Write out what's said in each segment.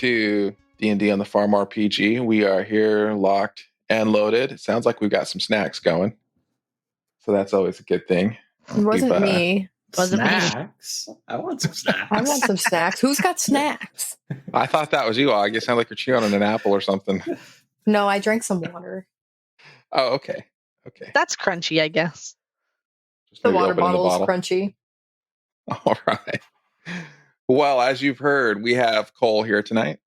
to D&D on the Farm RPG. We are here locked and loaded. It sounds like we've got some snacks going. So that's always a good thing. It wasn't me. Snacks? I want some snacks. I want some snacks. Who's got snacks? I thought that was you, Og. You sound like you're chewing on an apple or something. No, I drank some water. Oh, okay. Okay. That's crunchy, I guess. Just The maybe water opening bottle is crunchy. All right. Well, as you've heard, we have Cole here tonight.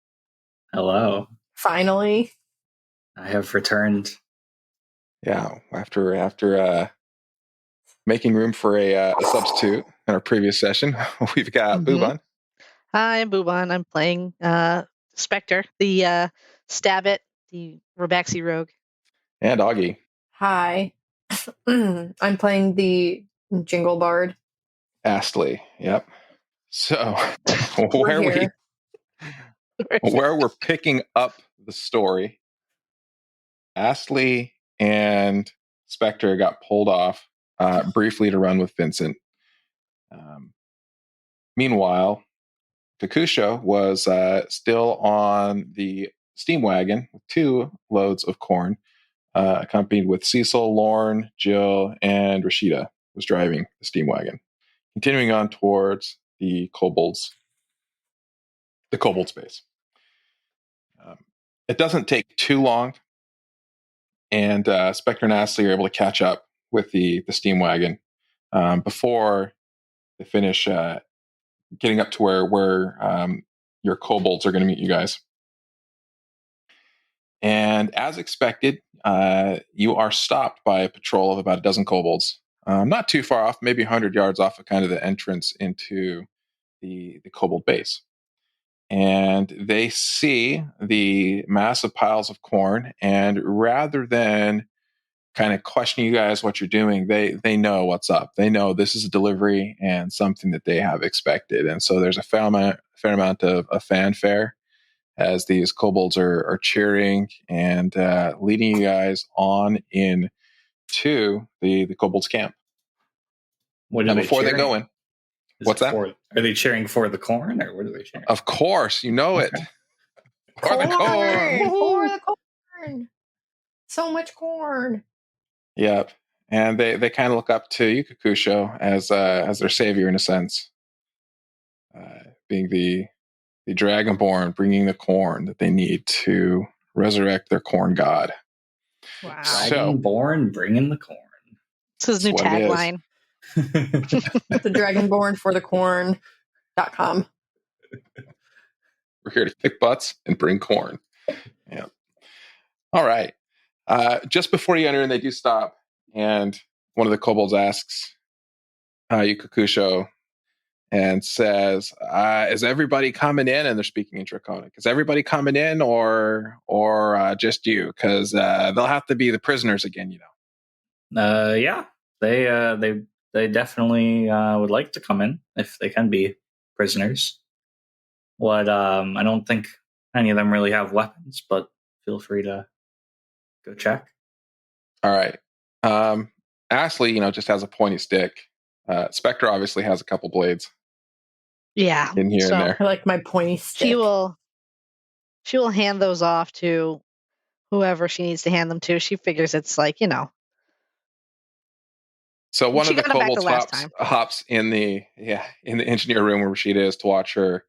Hello. Finally. I have returned. Yeah, after making room for a substitute in our previous session, we've got Booban. Hi, I'm Booban. I'm playing Spectre, the Stab-It, the Rabaxi Rogue. And Augie. Hi. I'm playing the Jingle Bard. Astley. Yep. So We're where we're picking up the story, Astley and Spectre got pulled off briefly to run with Vincent. Meanwhile, Kokusho was still on the steam wagon with 2 loads of corn, accompanied with Cecil, Lorne, Jill, and Rashida was driving the steam wagon, continuing on towards the Kobold base. It doesn't take too long, and Spectre and Astley are able to catch up with the steam wagon before they finish getting up to where your kobolds are going to meet you guys. And as expected, you are stopped by a patrol of about a dozen kobolds, not too far off, maybe 100 yards off of kind of the entrance into the kobold base. And they see the massive piles of corn, and rather than kind of questioning you guys what you're doing, they know what's up. They know this is a delivery and something that they have expected. And so there's a fair amount of fanfare as these kobolds are cheering and leading you guys on in to the kobolds camp. What are they before cheering? They go in, what's that? Are they cheering for the corn, or what are they cheering? Of course, you know it. For the corn. For the corn. So much corn. Yep. And they kind of look up to you, Kokusho, as their savior in a sense, being the Dragonborn, bringing the corn that they need to resurrect their corn god. Wow. Dragonborn bringing the corn. It's his new tagline. The Dragonborn for the corn.com. We're here to kick butts and bring corn. Yeah. All right. Just before you enter, and they do stop, and one of the kobolds asks you, Kokusho, and says, "Is everybody coming in?" And they're speaking in Draconic. Is everybody coming in, or just you? Because they'll have to be the prisoners again, you know. Yeah, they definitely would like to come in if they can be prisoners. I don't think any of them really have weapons, but feel free to go check. All right. Astley, just has a pointy stick. Spectre obviously has a couple blades. Yeah. In here and there. I like my pointy stick. She will hand those off to whoever she needs to hand them to. She figures it's like, So one of the kobolds hops in the engineer room where Rashida is to watch her,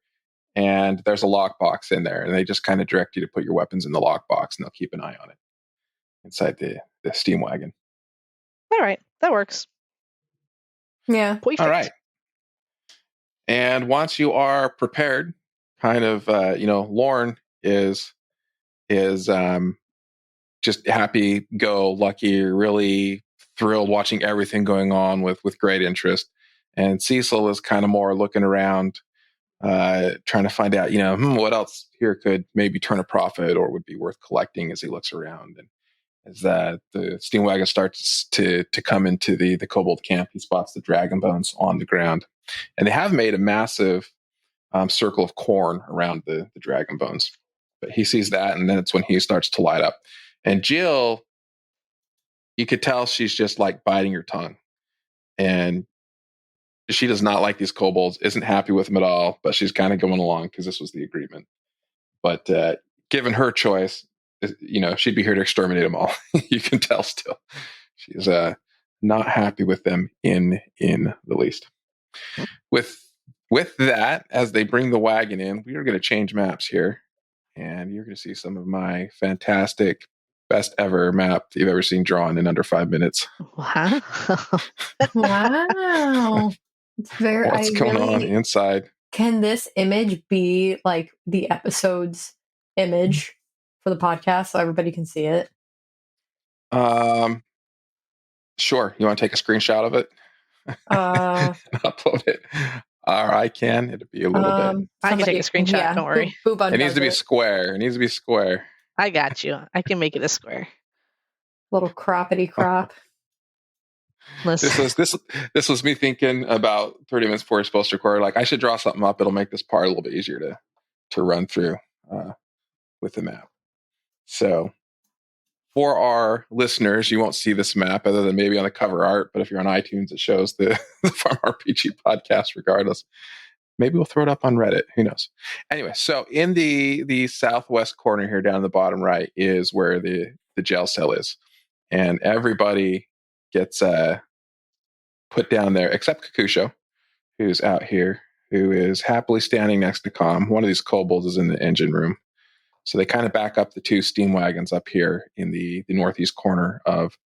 and there's a lockbox in there, and they just kind of direct you to put your weapons in the lockbox, and they'll keep an eye on it inside the steam wagon. All right, that works. Yeah. Perfect. All right. And once you are prepared, kind of, Lorne is just happy, go lucky, really thrilled watching everything going on with great interest. And Cecil is kind of more looking around, trying to find out, what else here could maybe turn a profit or would be worth collecting as he looks around. And as the steam wagon starts to come into the kobold camp, he spots the dragon bones on the ground. And they have made a massive circle of corn around the dragon bones. But he sees that, and then it's when he starts to light up. And Jill, you could tell she's just like biting her tongue. And she does not like these kobolds, isn't happy with them at all, but she's kind of going along because this was the agreement. But given her choice, she'd be here to exterminate them all. You can tell still. She's not happy with them in the least. With that, as they bring the wagon in, we are going to change maps here. And you're going to see some of my fantastic, best ever map that you've ever seen drawn in under 5 minutes. Wow. Wow. It's very. What's going on inside? Can this image be like the episode's image for the podcast so everybody can see it? Sure. You want to take a screenshot of it? Upload it. Or I can. It'd be a little bit. I can take a screenshot. Yeah, don't worry. It needs to be square. It needs to be square. I got you. I can make it a square. Little croppity crop. This was me thinking about 30 minutes before we're supposed to record. Like, I should draw something up. It'll make this part a little bit easier to run through with the map. So for our listeners, you won't see this map other than maybe on the cover art. But if you're on iTunes, it shows the Farm RPG podcast regardless. Maybe we'll throw it up on Reddit. Who knows? Anyway, so in the southwest corner here down the bottom right is where the jail cell is. And everybody gets put down there except Kokusho, who's out here, who is happily standing next to Com. One of these kobolds is in the engine room. So they kind of back up the two steam wagons up here in the northeast corner of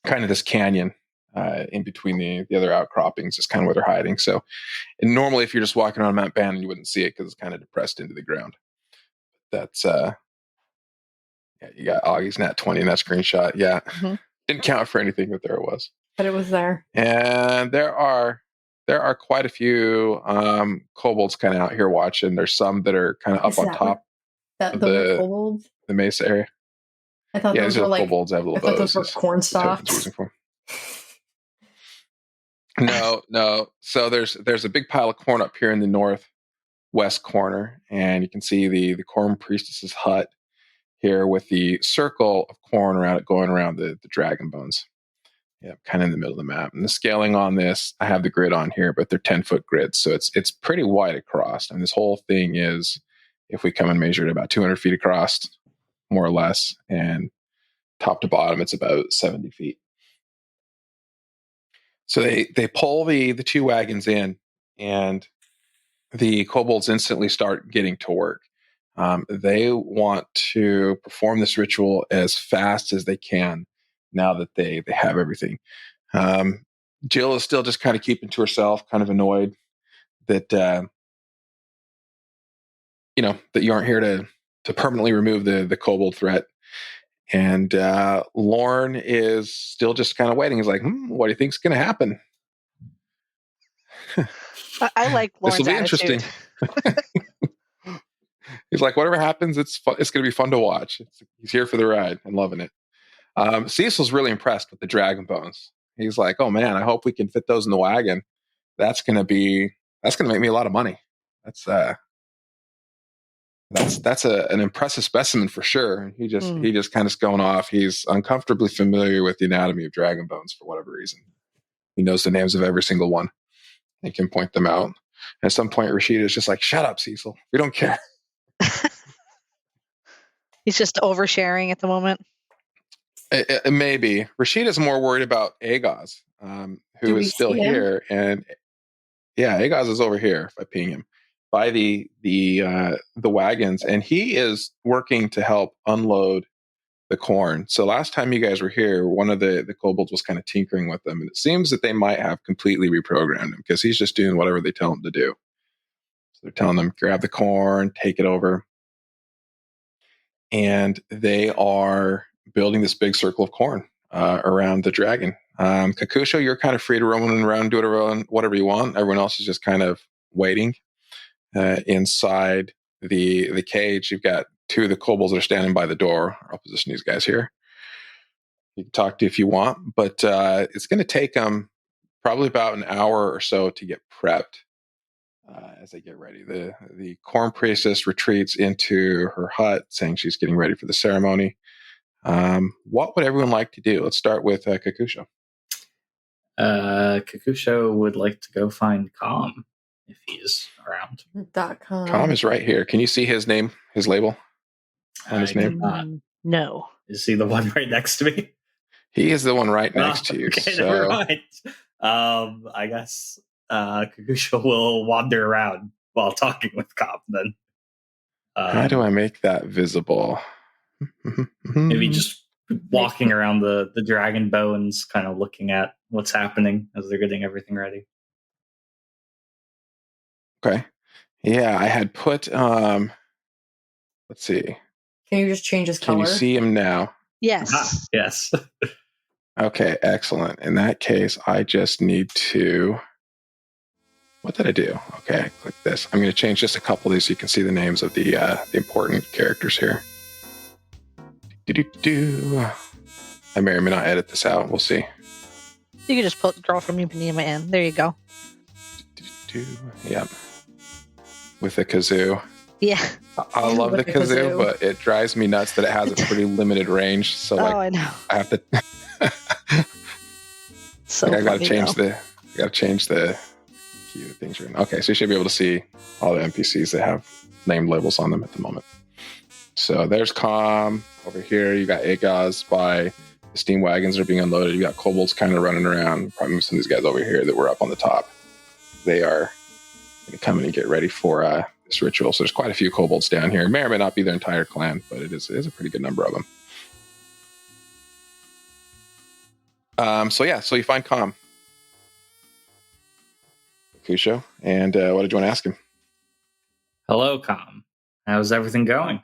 kind of this canyon in between the other outcroppings is kind of where they're hiding. So and normally if you're just walking around Mount Bannon, you wouldn't see it because it's kind of depressed into the ground. That's you got Augie's Nat 20 in that screenshot. Yeah. Mm-hmm. Didn't count for anything, but there it was. But it was there. And there are quite a few kobolds kind of out here watching. There's some that are kind of up on top. The kobolds? The mesa area. I thought those were like kobolds. I thought those were corn stalks. No. So there's a big pile of corn up here in the northwest corner, and you can see the corn priestess's hut here with the circle of corn around it going around the dragon bones. Yeah, kind of in the middle of the map. And the scaling on this, I have the grid on here, but they're 10-foot grids, so it's pretty wide across. And this whole thing is, if we come and measure it, about 200 feet across, more or less, and top to bottom, it's about 70 feet. So they pull the two wagons in, and the kobolds instantly start getting to work. They want to perform this ritual as fast as they can now that they have everything. Jill is still just kind of keeping to herself, kind of annoyed that that you aren't here to permanently remove the kobold threat. And Lorne is still just kind of waiting. He's like, what do you think's going to happen? I like Lorne's This will be attitude. interesting. He's like, whatever happens, it's going to be fun to watch. He's here for the ride and loving it. Cecil's really impressed with the dragon bones. He's like, oh man, I hope we can fit those in the wagon. That's going to make me a lot of money. That's an impressive specimen for sure. He just kind of going off. He's uncomfortably familiar with the anatomy of dragon bones for whatever reason. He knows the names of every single one. He can point them out. At some point, Rashida is just like, shut up, Cecil. We don't care. He's just oversharing at the moment. It may be. Rashida's more worried about Agaz, who is still here. And yeah, Agaz is over here, if I ping him, by the wagons. And he is working to help unload the corn. So last time you guys were here, one of the kobolds was kind of tinkering with them. And it seems that they might have completely reprogrammed him because he's just doing whatever they tell him to do. So they're telling them, grab the corn, take it over. And they are building this big circle of corn around the dragon. Kokusho, you're kind of free to roam around, do whatever you want. Everyone else is just kind of waiting inside the cage. You've got two of the kobolds that are standing by the door. I'll position these guys here. You can talk to if you want, but it's going to take them probably about an hour or so to get prepped. As they get ready, the corn priestess retreats into her hut, saying she's getting ready for the ceremony. What would everyone like to do? Let's start with Kokusho. Kokusho would like to go find Calm if he's around. .com. Com is right here. Can you see his name, his label on his name? No. Is he the one right next to me? He is the one right next to you. Okay, So never mind. I guess Kokusho will wander around while talking with Cobb then. how do I make that visible? Maybe just walking around the dragon bones, kind of looking at what's happening as they're getting everything ready. Okay. Yeah, I had put let's see. Can you just change his Can color? you see him now? Yes. Yes. Okay, excellent. In that case, I just need to. What did I do? Okay, I click this. I'm going to change just a couple of these so you can see the names of the important characters here. Do. I may or may not edit this out. We'll see. You can just put draw from Ipanema in. There you go. Yep. With the kazoo. Yeah. I love the kazoo, but it drives me nuts that it has a pretty limited range. So I know. I have to. So I gotta funny, change the key that things are in. Okay, so you should be able to see all the NPCs that have name labels on them at the moment. So there's Com over here. You got Agaz by the steam wagons that are being unloaded. You got kobolds kind of running around. Probably some of these guys over here that were up on the top. They are going to come in and get ready for this ritual. So there's quite a few kobolds down here. It may or may not be their entire clan, but it is a pretty good number of them. So you find Com, Kokusho, and what did you want to ask him? Hello, Com. How's everything going?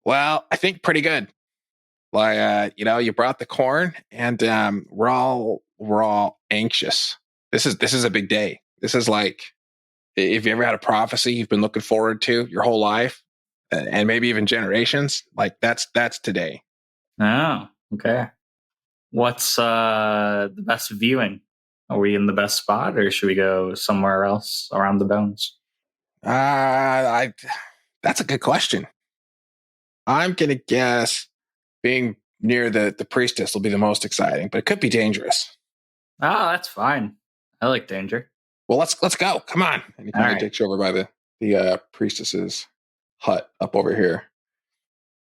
Well, I think pretty good. Like, you brought the corn, and we're all anxious. This is a big day. This is like, if you ever had a prophecy you've been looking forward to your whole life, and maybe even generations, like that's today. Oh, okay. What's the best viewing? Are we in the best spot, or should we go somewhere else around the bones? That's a good question. I'm gonna guess being near the priestess will be the most exciting, but it could be dangerous. Oh, that's fine. I like danger. Well, let's go. Come on. And he kind of right. takes you over by the priestess's hut up over here.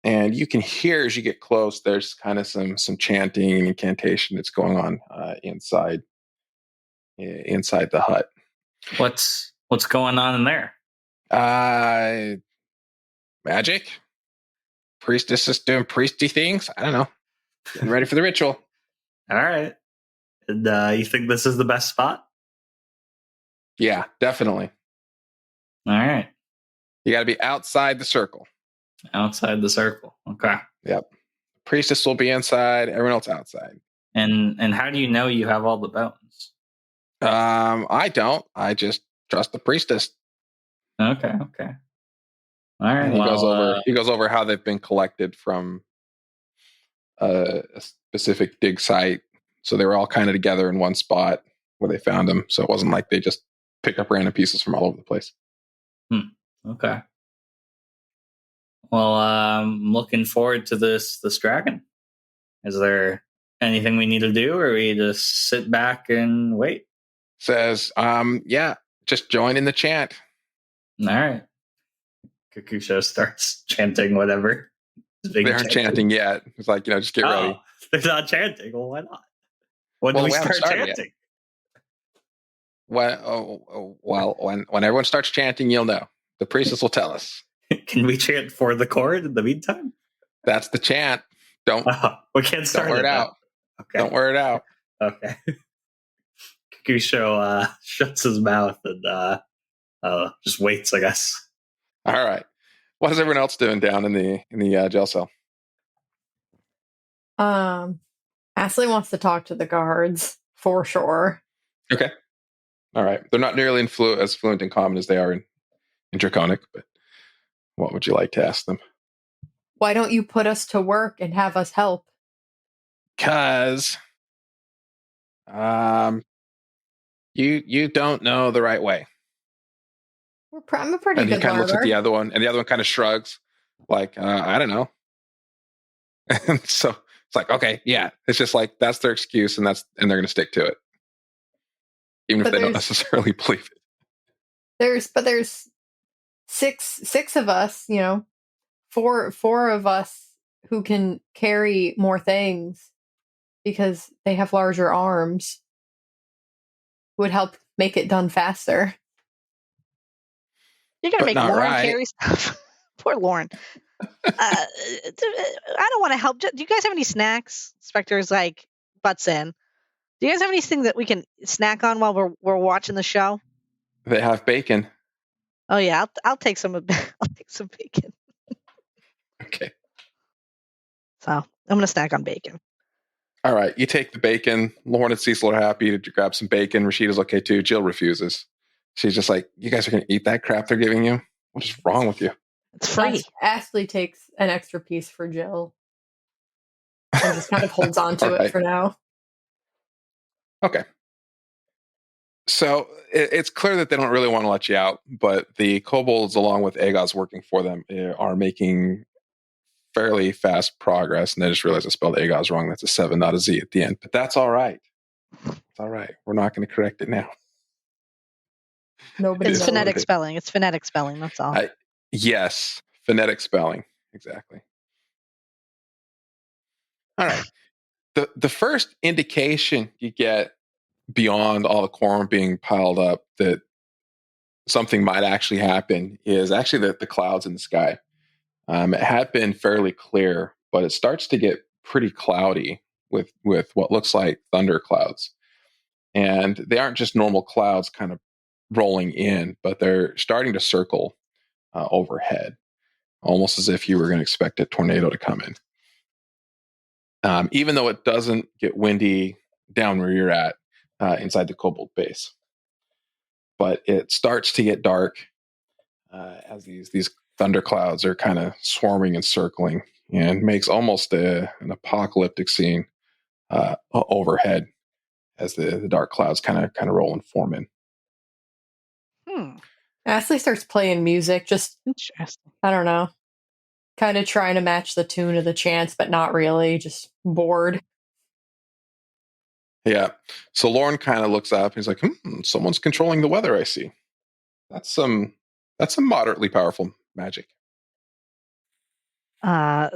And you can hear as you get close, there's kind of some chanting and incantation that's going on inside the hut. What's going on in there? Magic. Priestess is doing priesty things. I don't know. Getting ready for the ritual. All right. And you think this is the best spot? Yeah, definitely. All right. You got to be outside the circle. Outside the circle. Okay. Yep. Priestess will be inside. Everyone else outside. And how do you know you have all the bones? I don't. I just trust the priestess. Okay. All right. And he goes over how they've been collected from a specific dig site. So they were all kind of together in one spot where they found them. So it wasn't like they just pick up random pieces from all over the place. Okay. Well, I'm looking forward to this dragon. Is there anything we need to do, or we just sit back and wait? Says, just join in the chant. All right. Kokusho starts chanting whatever. They aren't chanting yet. It's like, just get ready. They're not chanting. Well, why not? When do we start chanting? When everyone starts chanting, you'll know. The priestess will tell us. Can we chant for the chord in the meantime? That's the chant. We can't start it out. Okay. Don't wear it out. Okay. Kokusho shuts his mouth and just waits, I guess. All right. What is everyone else doing down in the jail cell? Astley wants to talk to the guards for sure. Okay. All right. They're not nearly as fluent in common as they are in Draconic, but what would you like to ask them? Why don't you put us to work and have us help? Because you don't know the right way. I'm a pretty and good he kind of looks at learner. the other one, and the other one kind of shrugs, like, I don't know. And so it's like, okay, yeah. It's just like, that's their excuse, and they're going to stick to it. Even if they don't necessarily believe it. There's six of us, four of us who can carry more things because they have larger arms. Would help make it done faster. You're gonna But make not Lauren right. carry stuff. Poor Lauren. I don't want to help. Do you guys have any snacks? Spectre's like butts in. Do you guys have anything that we can snack on while we're watching the show? They have bacon. Oh yeah, I'll take some. I'll take some bacon. Okay. So I'm gonna snack on bacon. All right. You take the bacon. Lauren and Cecil are happy to grab some bacon. Rashida's okay too. Jill refuses. She's just like, you guys are going to eat that crap they're giving you? What is wrong with you? It's free. Astley takes an extra piece for Jill and just kind of holds on to All it for now. Okay. So it's clear that they don't really want to let you out, but the kobolds, along with Aegos working for them, are making fairly fast progress. And they just realized I spelled Aegos wrong. That's a 7, not a Z at the end. But that's all right. It's all right. We're not going to correct it now. Nobody It's knows. phonetic spelling. It's phonetic spelling. That's all. Yes, phonetic spelling. Exactly. All right. The first indication you get beyond all the corn being piled up that something might actually happen is actually the clouds in the sky. It had been fairly clear, but it starts to get pretty cloudy with what looks like thunder clouds. And they aren't just normal clouds kind of rolling in, but they're starting to circle overhead, almost as if you were going to expect a tornado to come in. Even though it doesn't get windy down where you're at inside the Kobold base. But it starts to get dark as these thunderclouds are kind of swarming and circling, and makes almost an apocalyptic scene overhead as the dark clouds kind of roll and form in. Astley starts playing music, just Interesting. I don't know, kind of trying to match the tune of the chants, but not really, just bored. Yeah. So Lauren kind of looks up. He's like, someone's controlling the weather, I see. That's some moderately powerful magic.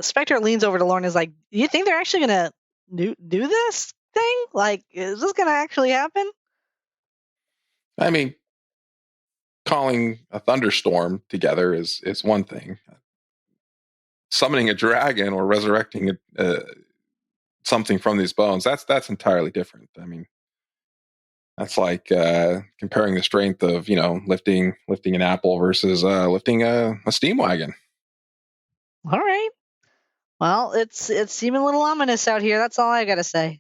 Spectre leans over to Lauren and is like, you think they're actually going to do this thing? Like, is this going to actually happen? I mean, calling a thunderstorm together is one thing. Summoning a dragon or resurrecting something from these bones, that's entirely different. I mean, that's like comparing the strength of lifting an apple versus lifting a steam wagon. All right. Well, it's seeming a little ominous out here. That's all I got to say.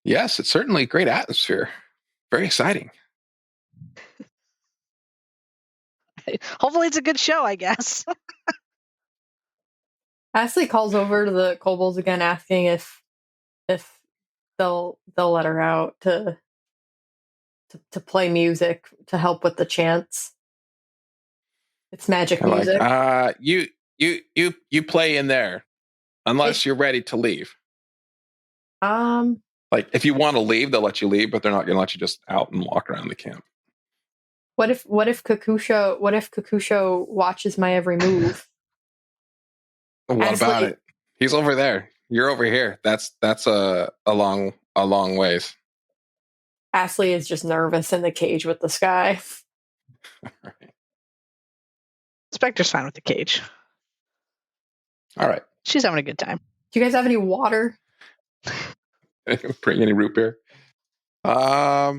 Yes, it's certainly a great atmosphere. Very exciting. Hopefully it's a good show, I guess. Astley calls over to the kobolds again, asking if they'll let her out to play music to help with the chants. It's magic And music. like, you play in there, unless you're ready to leave. Like if you want to leave, they'll let you leave, but they're not going to let you just out and walk around the camp. What if Kokusho watches my every move? What about it? He's over there. You're over here. That's a long ways. Astley is just nervous in the cage with the sky. Right. Spectre's fine with the cage. All right. She's having a good time. Do you guys have any water? Bring any root beer? I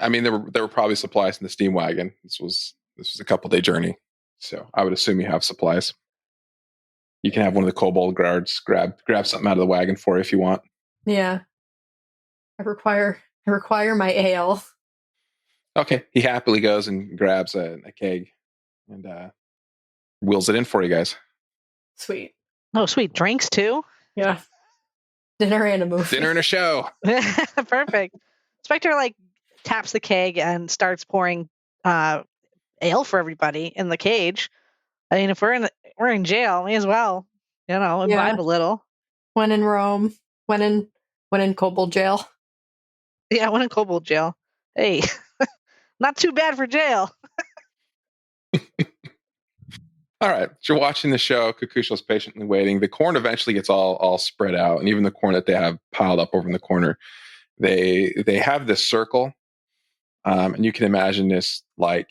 mean, there were probably supplies in the steam wagon. This was a couple-day journey, so I would assume you have supplies. You can have one of the kobold guards grab something out of the wagon for you if you want. Yeah. I require my ale. Okay. He happily goes and grabs a keg and wheels it in for you guys. Sweet. Oh, sweet. Drinks too? Yeah. Dinner and a movie. Dinner and a show. Perfect. Spectre taps the keg and starts pouring ale for everybody in the cage. I mean, if we're in jail, may as well, imbibe a little. When in Rome, when in Kobold jail. Yeah, when in Kobold jail. Hey, Not too bad for jail. All right, so you're watching the show. Kokusho's patiently waiting. The corn eventually gets all spread out, and even the corn that they have piled up over in the corner, they have this circle, and you can imagine this like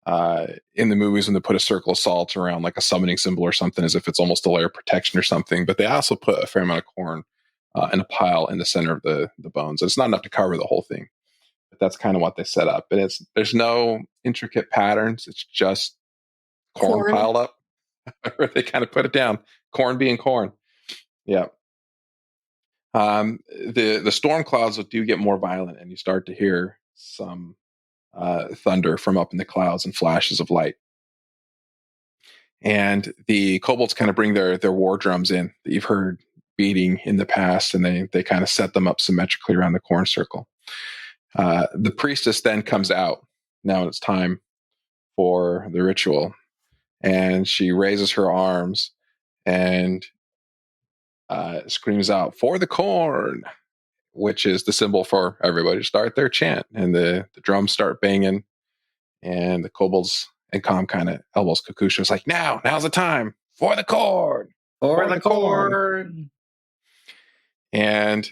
in the movies when they put a circle of salt around like a summoning symbol or something, as if it's almost a layer of protection or something. But they also put a fair amount of corn in a pile in the center of the bones. It's not enough to cover the whole thing, but that's kind of what they set up. And there's no intricate patterns. It's just corn piled up. They kind of put it down. Corn being corn. Yeah. The storm clouds do get more violent, and you start to hear some thunder from up in the clouds and flashes of light. And the kobolds kind of bring their war drums in that you've heard beating in the past, and they kind of set them up symmetrically around the corn circle. The priestess then comes out. Now it's time for the ritual, and she raises her arms and screams out, "For the corn," which is the symbol for everybody to start their chant. And the drums start banging, and the kobolds and Calm kind of elbows Kokusho. It's like, now's the time for the corn. For the corn. And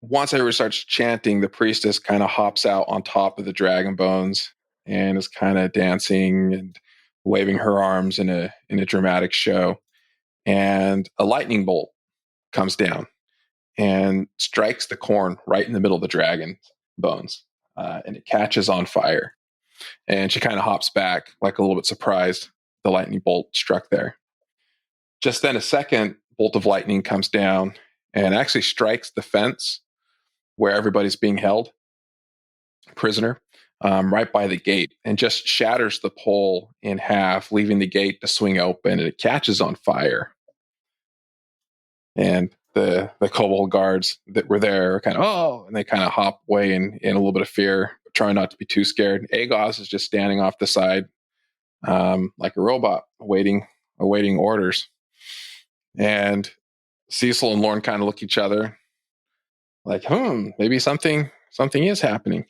once everybody starts chanting, the priestess kind of hops out on top of the dragon bones and is kind of dancing and waving her arms in a dramatic show. And a lightning bolt comes down and strikes the corn right in the middle of the dragon bones, and it catches on fire. And she kind of hops back, like a little bit surprised the lightning bolt struck there. Just then, a second bolt of lightning comes down and actually strikes the fence where everybody's being held prisoner, right by the gate, and just shatters the pole in half, leaving the gate to swing open, and it catches on fire. And the kobold guards that were there are kind of, and they kind of hop away in a little bit of fear, trying not to be too scared. Agos is just standing off the side, like a robot, awaiting orders. And Cecil and Lorne kind of look at each other like, maybe something is happening.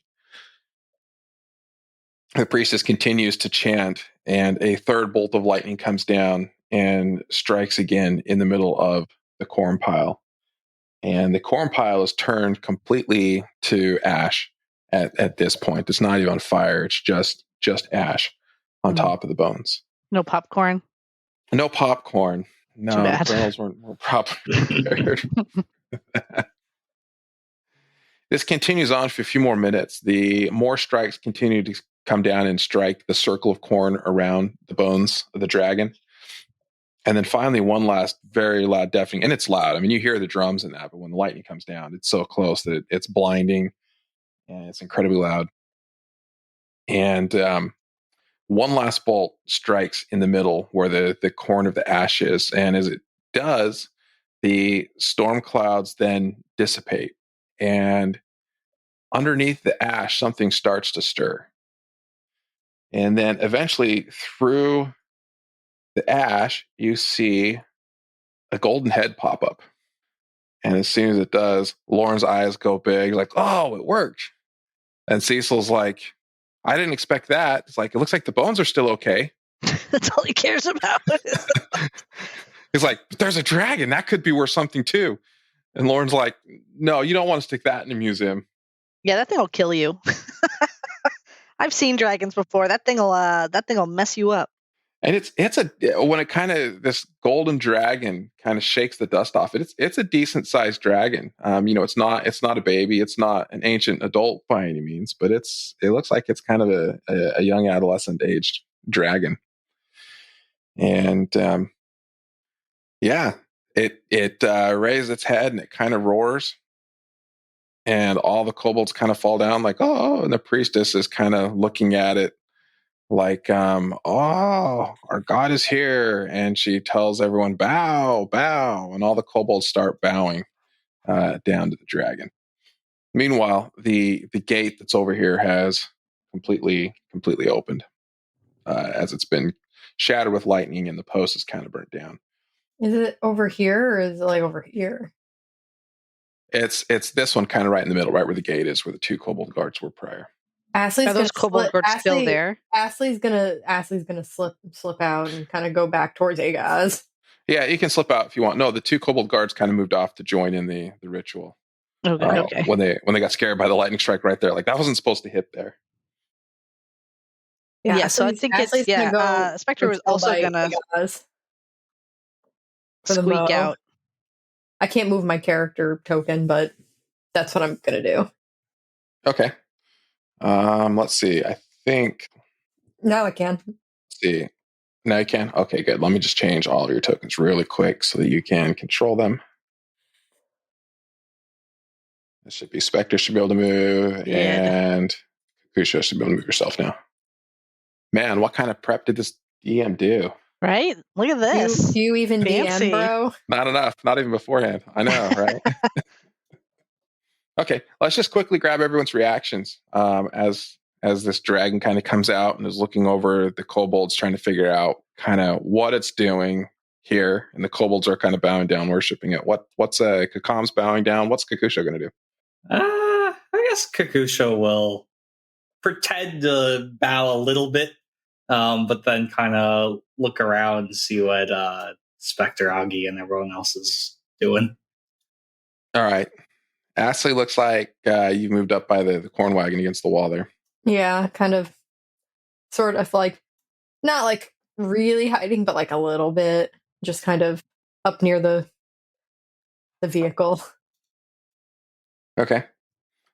The priestess continues to chant, and a third bolt of lightning comes down and strikes again in the middle of the corn pile. And the corn pile is turned completely to ash at this point. It's not even on fire. It's just ash on top of the bones. No popcorn. No popcorn. No, Too bad. the kernels weren't properly prepared. This continues on for a few more minutes. The more strikes continue to come down and strike the circle of corn around the bones of the dragon. And then finally, one last very loud deafening, and it's loud. I mean, you hear the drums in that, but when the lightning comes down, it's so close that it's blinding, and it's incredibly loud. And one last bolt strikes in the middle where the corn of the ash is, and as it does, the storm clouds then dissipate, and underneath the ash, something starts to stir. And then eventually, through the ash, you see a golden head pop up. And as soon as it does, Lauren's eyes go big, like, "Oh, it worked." And Cecil's like, "I didn't expect that." It's like, "It looks like the bones are still okay." That's all he cares about. He's like, "But there's a dragon. That could be worth something too." And Lauren's like, "No, you don't want to stick that in a museum." Yeah, that thing will kill you. I've seen dragons before. That thing will mess you up. And it's when it kind of, this golden dragon kind of shakes the dust off it. It's a decent sized dragon. It's not a baby. It's not an ancient adult by any means, but it looks like it's kind of a young adolescent aged dragon. And it raises its head and it kind of roars, and all the kobolds kind of fall down like, "Oh," and the priestess is kind of looking at it like, "Oh, our god is here," and she tells everyone, "Bow, bow," and all the kobolds start bowing down to the dragon. Meanwhile, the gate that's over here has completely opened, as it's been shattered with lightning, and the post is kind of burnt down. Is it over here, or is it like over here? It's this one kind of right in the middle, right where the gate is, where the two kobold guards were prior. Astley's Are those gonna kobold slip. guards still there? Astley's gonna slip out and kind of go back towards Agaz. Yeah, you can slip out if you want. No, the two kobold guards kind of moved off to join in the ritual. Okay. When they got scared by the lightning strike right there, like that wasn't supposed to hit there. Yeah, so I think Astley's gonna go Spectre was kill also by gonna Agaz for the squeak mo. out. I can't move my character token, but that's what I'm gonna do. Okay. Let's see. I think. Now I can. Let's see. Now you can. Okay, good. Let me just change all your tokens really quick so that you can control them. This should be Spectre should be able to move, and Kokusho should be able to move yourself now. Man, what kind of prep did this DM do? Right? Look at this. Do you even Fancy. DM, bro? Not enough. Not even beforehand. I know, right? Okay, let's just quickly grab everyone's reactions as this dragon kind of comes out and is looking over the kobolds, trying to figure out kind of what it's doing here. And the kobolds are kind of bowing down, worshiping it. What's Kakam's bowing down? What's Kokusho going to do? I guess Kokusho will pretend to bow a little bit, but then kind of look around and see what Spectre, Augie, and everyone else is doing. All right. Astley looks like you moved up by the corn wagon against the wall there. Yeah, kind of, sort of like, not like really hiding, but like a little bit, just kind of up near the vehicle. Okay.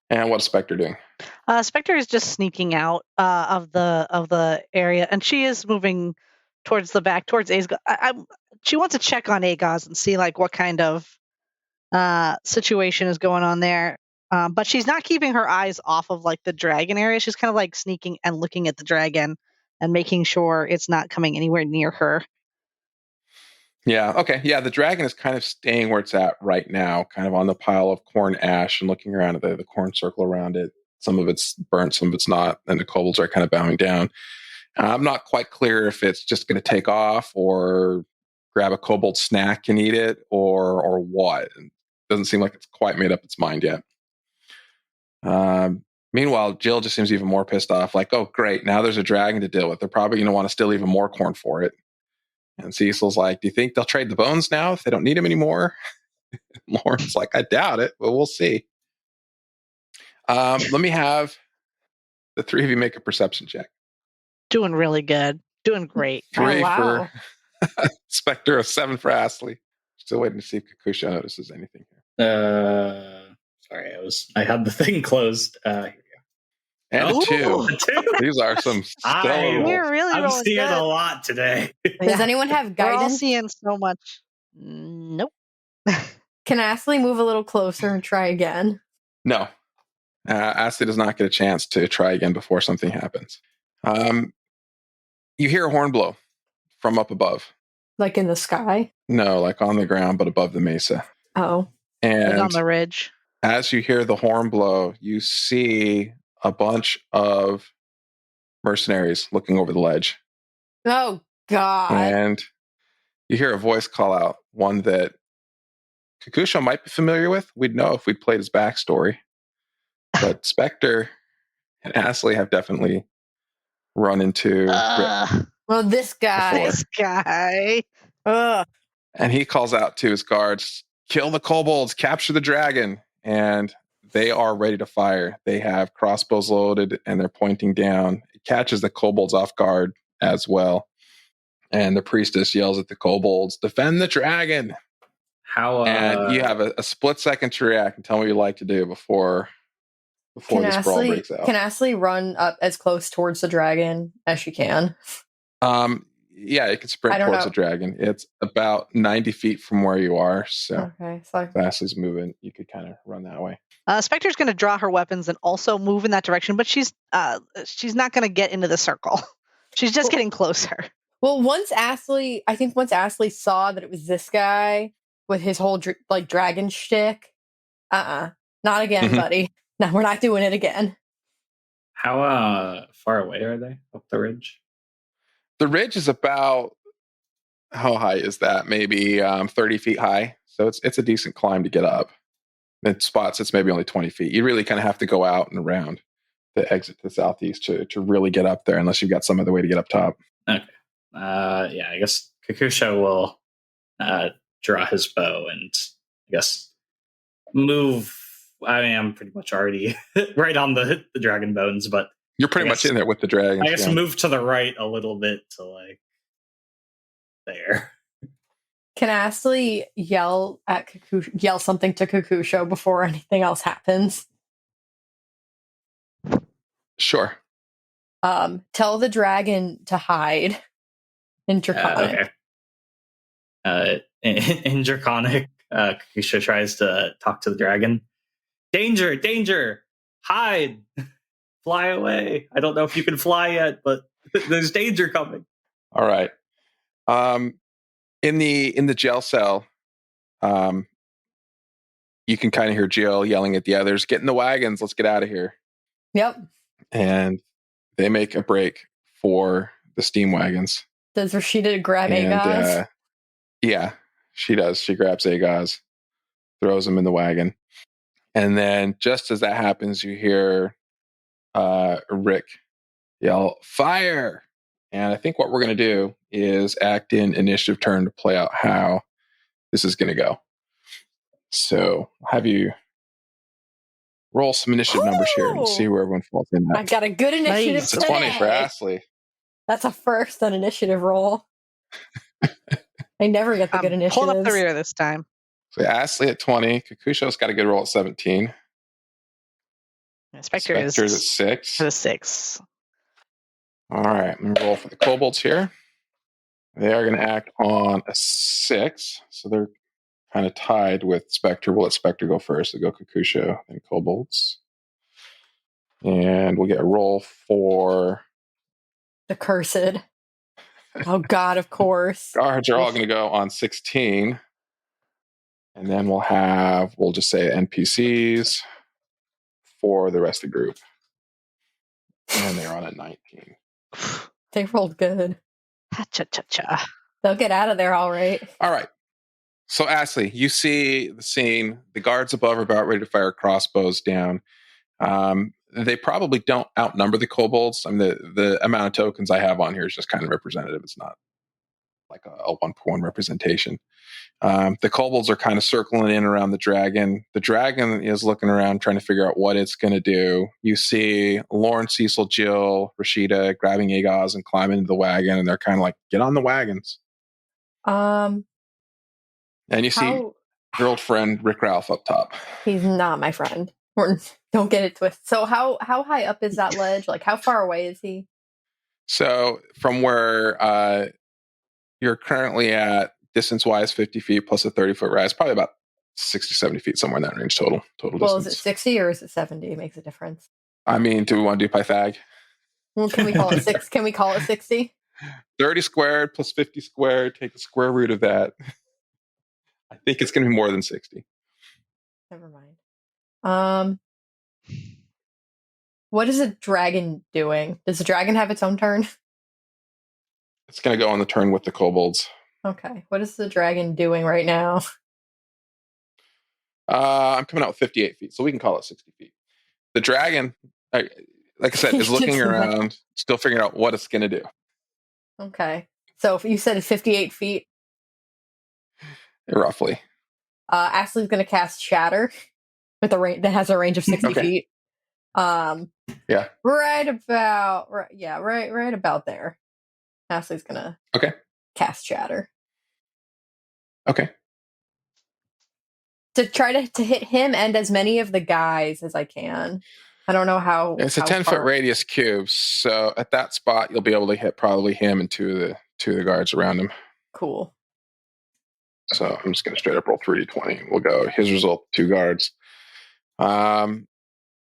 And what's Spectre doing? Spectre is just sneaking out of the area, and she is moving towards the back, towards Agaz. She wants to check on Agaz and see like what kind of situation is going on there. But she's not keeping her eyes off of like the dragon area. She's kind of like sneaking and looking at the dragon and making sure it's not coming anywhere near her. Yeah. Okay. Yeah. The dragon is kind of staying where it's at right now, kind of on the pile of corn ash and looking around at the corn circle around it. Some of it's burnt, some of it's not. And the kobolds are kind of bowing down. I'm not quite clear if it's just going to take off or grab a kobold snack and eat it or what. It doesn't seem like it's quite made up its mind yet. Meanwhile, Jill just seems even more pissed off. Like, oh, great. Now there's a dragon to deal with. They're probably going to want to steal even more corn for it. And Cecil's like, do you think they'll trade the bones now if they don't need them anymore? Lauren's like, I doubt it, but we'll see. Let me have the three of you make a perception check. Doing really good. Doing great. 3 wow. for Spectre, a 7 for Astley. Still waiting to see if Kokusho notices anything here. Sorry, I had the thing closed. Here we And go. a 2. A 2. These are some stellar rolls. We're really I'm rolling seeing good. a lot today. Does anyone have We're all guidance? seeing so much. Nope. Can Astley move a little closer and try again? No. Astley does not get a chance to try again before something happens. You hear a horn blow from up above. Like in the sky? No, like on the ground, but above the mesa. Oh. And Like on the ridge. as you hear the horn blow, you see a bunch of mercenaries looking over the ledge. Oh, God. And you hear a voice call out, one that Kokusho might be familiar with. We'd know if we'd played his backstory. But Spectre and Astley have definitely run into. Well, this guy. This guy. Ugh. And he calls out to his guards, kill the kobolds, capture the dragon. And they are ready to fire. They have crossbows loaded and they're pointing down. It catches the kobolds off guard as well. And the priestess yells at the kobolds, defend the dragon. How? And you have a split second to react and tell me what you'd like to do before this brawl breaks out. Can Astley run up as close towards the dragon as she can? Yeah, you can sprint towards the dragon. It's about 90 feet from where you are. So okay, so if Ashley's moving, you could kind of run that way. Spectre's going to draw her weapons and also move in that direction, but she's not going to get into the circle. She's just getting closer. Well, once Astley saw that it was this guy with his whole dragon shtick, not again, buddy. No, we're not doing it again. How far away are they up the ridge? The ridge is about, how high is that? Maybe 30 feet high. So it's a decent climb to get up. In spots, it's maybe only 20 feet. You really kind of have to go out and around the exit to the southeast to really get up there, unless you've got some other way to get up top. Okay. Yeah, I guess Kokusho will draw his bow and I guess move. I mean, I'm pretty much already right on the dragon bones, but You're pretty much in there with the dragons. I guess move to the right a little bit to like there. Can Astley yell something to Kokusho before anything else happens? Sure. Tell the dragon to hide in Draconic. Okay. In Draconic, Kokusho tries to talk to the dragon. Danger! Danger! Hide! Fly away! I don't know if you can fly yet, but there's danger coming. All right. In the jail cell, you can kind of hear Jill yelling at the others, "Get in the wagons! Let's get out of here!" Yep. And they make a break for the steam wagons. Does Rashida grab Agaz? Yeah, she does. She grabs Agaz, throws him in the wagon. And then just as that happens, you hear Rick yell, "Fire!" And I think what we're going to do is act in initiative turn to play out how this is going to go. So I'll have you roll some initiative numbers here and see where everyone falls in that. I got a good initiative. Nice. It's a 20 for Astley. That's a first on initiative roll. I never get the good initiatives. Hold up the rear this time. So Astley at 20. Kokusho's got a good roll at 17. Spectre's at 6. At a 6. All right, I'm going to roll for the kobolds here. They are going to act on a 6. So they're kind of tied with Spectre. We'll let Spectre go first. We'll go Kokusho, then kobolds. And we'll get a roll for the cursed. Oh, God, of course. Guards are all going to go on 16. And then we'll just say NPCs for the rest of the group. And they're on a 19. They rolled good. Ha-cha-cha-cha. They'll get out of there all right. All right. So, Astley, you see the scene. The guards above are about ready to fire crossbows down. They probably don't outnumber the kobolds. I mean, the amount of tokens I have on here is just kind of representative. It's not like a one-for-one representation. The kobolds are kind of circling in around the dragon. The dragon is looking around trying to figure out what it's going to do. You see Lauren, Cecil, Jill, Rashida grabbing Agaz and climbing into the wagon, and they're kind of like, "Get on the wagons." And you see your old friend Rick Ralph up top. He's not my friend. Don't get it twisted. So how high up is that ledge? Like, how far away is he? So from where you're currently at, distance-wise, 50 feet plus a 30-foot rise, probably about 60, 70 feet, somewhere in that range total distance. Well, is it 60 or is it 70? It makes a difference. I mean, do we want to do Pythag? Well, can we call it 6? Can we call it 60? 30 squared plus 50 squared, take the square root of that. I think it's going to be more than 60. Never mind. What is a dragon doing? Does the dragon have its own turn? It's going to go on the turn with the kobolds. Okay. What is the dragon doing right now? I'm coming out with 58 feet, so we can call it 60 feet. The dragon, like I said, is looking around, still figuring out what it's going to do. Okay. So if you said 58 feet? Roughly. Ashley's going to cast Shatter with a range that has a range of 60 feet. Yeah. Right about there. Ashley's going to cast Shatter. Okay. To try to hit him and as many of the guys as I can. I don't know how. It's a 10-foot radius cube, so at that spot you'll be able to hit probably him and two of the guards around him. Cool. So I'm just going to straight up roll 3d20. We'll go his result, 2 guards.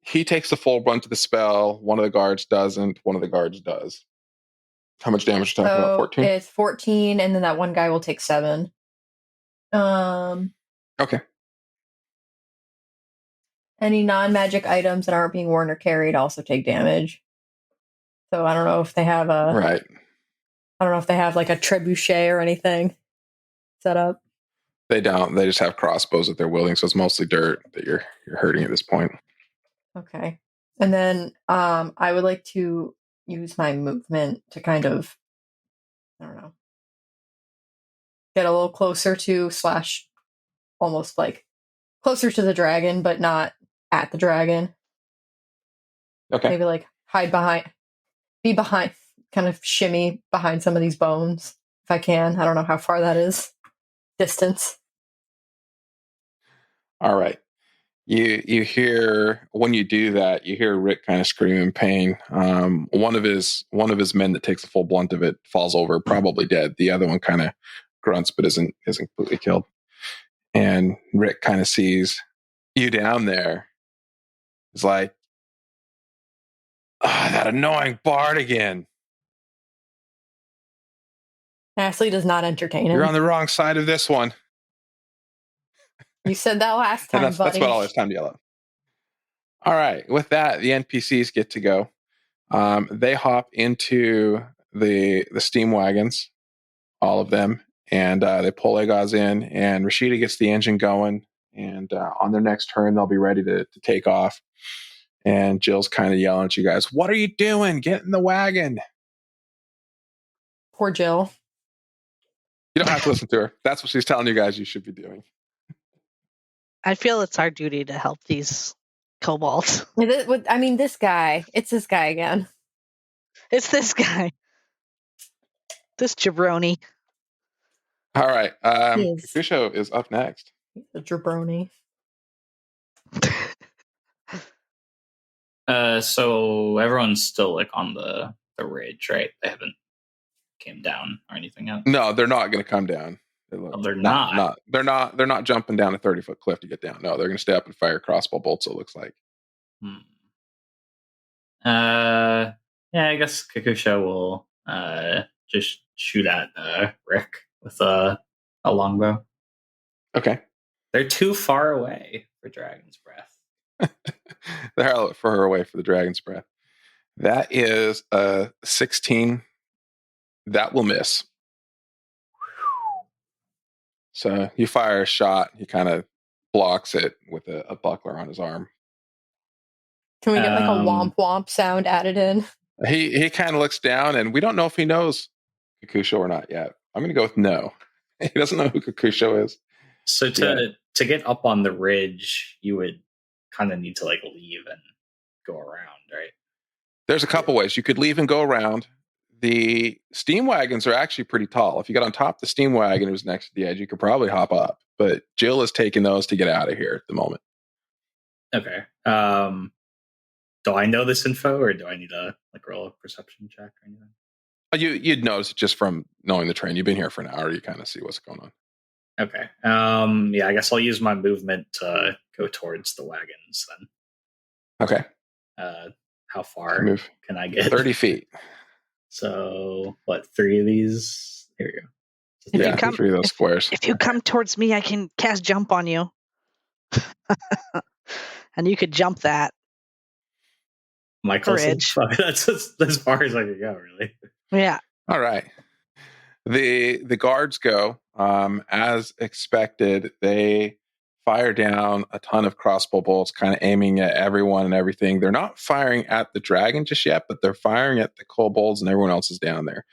He takes the full brunt of the spell. One of the guards doesn't. One of the guards does. How much damage are you talking about? 14? It's 14, and then that one guy will take 7. Okay. Any non-magic items that aren't being worn or carried also take damage. So I don't know if they have right. I don't know if they have like a trebuchet or anything set up. They don't. They just have crossbows that they're wielding, so it's mostly dirt that you're hurting at this point. Okay. And then I would like to use my movement to kind of, I don't know, get a little closer to / almost like closer to the dragon, but not at the dragon. Okay. Maybe like be behind, kind of shimmy behind some of these bones if I can. I don't know how far that is. Distance. All right. You hear, when you do that, you hear Rick kind of scream in pain. One of his men that takes the full blunt of it falls over, probably dead. The other one kind of grunts but isn't completely killed. And Rick kind of sees you down there. He's like, that annoying Bard again. Astley does not entertain him. You're on the wrong side of this one. You said that last time, That's buddy. about all there's time to yell at. All right. With that, the NPCs get to go. They hop into the steam wagons, all of them, and they pull Agaz in, and Rashida gets the engine going, and on their next turn, they'll be ready to take off. And Jill's kind of yelling at you guys, "What are you doing? Get in the wagon." Poor Jill. You don't have to listen to her. That's what she's telling you guys you should be doing. I feel it's our duty to help these kobolds. I mean, this guy. It's this guy again. It's this guy. This jabroni. All right. Yes. Kokusho is up next. He's a jabroni. So everyone's still like on the ridge, right? They haven't came down or anything yet. No, they're not going to come down. They're not. They're not jumping down a 30-foot cliff to get down. No, they're going to stay up and fire crossbow bolts. It looks like. Yeah, I guess Kokusho will just shoot at Rick with a longbow. Okay. They're too far away for Dragon's Breath. They're further away for the Dragon's Breath. That is a 16. That will miss. So you fire a shot. He kind of blocks it with a buckler on his arm. Can we get like a womp womp sound added in? He kind of looks down, and we don't know if he knows Kokusho or not yet. I'm going to go with no. He doesn't know who Kokusho is. So to get up on the ridge, you would kind of need to like leave and go around, right? There's a couple ways. You could leave and go around. The steam wagons are actually pretty tall. If you got on top of the steam wagon, it was next to the edge, you could probably hop up. But Jill is taking those to get out of here at the moment. Okay. Do I know this info, or do I need to like roll a perception check or anything? You'd notice it just from knowing the train. You've been here for an hour. You kind of see what's going on. Okay. Yeah, I guess I'll use my movement to go towards the wagons then. Okay. How far Move. Can I get? 30 feet. So, what, 3 of these? Here we go. Yeah, 3 of those squares. If you come towards me, I can cast jump on you. And you could jump that. My closest. That's as far as I could go, really. Yeah. All right. The guards go. As expected, they fire down a ton of crossbow bolts, kind of aiming at everyone and everything. They're not firing at the dragon just yet, but they're firing at the kobolds and everyone else is down there.